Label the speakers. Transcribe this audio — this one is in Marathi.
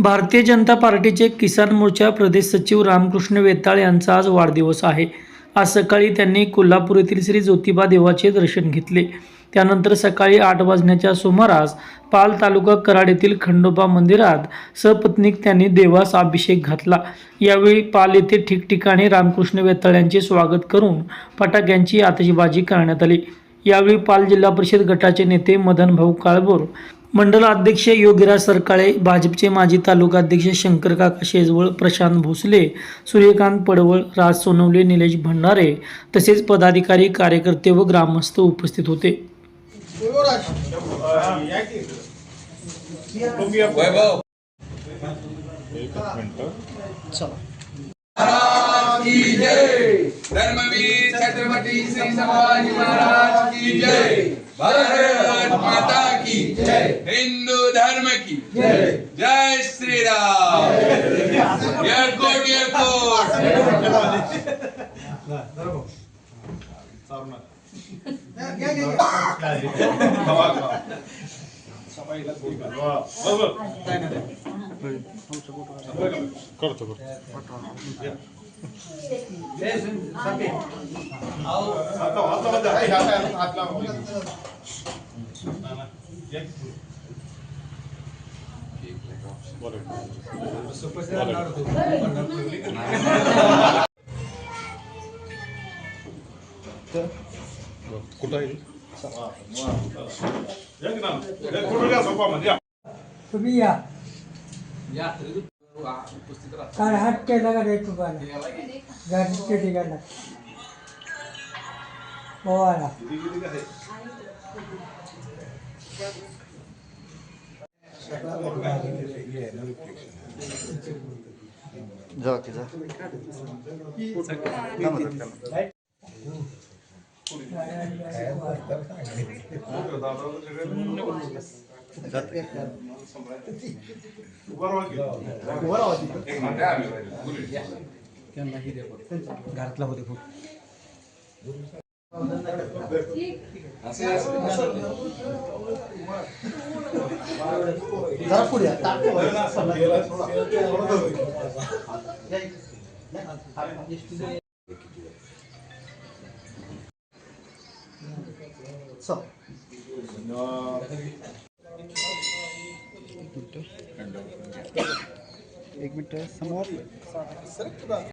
Speaker 1: भारतीय जनता पार्टीचे किसान मोर्चा प्रदेश सचिव रामकृष्ण वेताळ यांचा आज वाढदिवस आहे। आज सकाळी त्यांनी कोल्हापूर येथील श्री ज्योतिबा देवाचे दर्शन घेतले। त्यानंतर सकाळी 8 वाजण्याच्या सुमारास पाल तालुका कराड येथील खंडोबा मंदिरात सपत्नीक त्यांनी देवास अभिषेक घातला। यावेळी पाल येथे ठिकठिकाणी रामकृष्ण वेताळ यांचे स्वागत करून फटाक्यांची आतिषबाजी करण्यात आली। यावेळी पाल जिल्हा परिषद गटाचे नेते मदन भाऊ काळभोर, मंडल अध्यक्ष योगीराज सरकाळे, भाजपचे माजी तालुका अध्यक्ष शंकर काका शेजवळ, प्रशांत भोसले, सूर्यकांत पडवळ, राज सोनवणे, निलेश भंडारे तसेच पदाधिकारी, कार्यकर्ते व ग्रामस्थ उपस्थित होते।
Speaker 2: धर्मवीर छत्रपति श्री संभाजी महाराज की जय। भारत माता की जय। हिंदू धर्म की जय। जय श्री राम। एयरपोर्ट
Speaker 3: तुम्ही या काय हात केला का रे तुम्हाला गाडीच्या ठिकाणा पोवाला
Speaker 4: जा की जा
Speaker 3: घरातला होते खूप जरा पुढे
Speaker 4: एक मिनिट समोर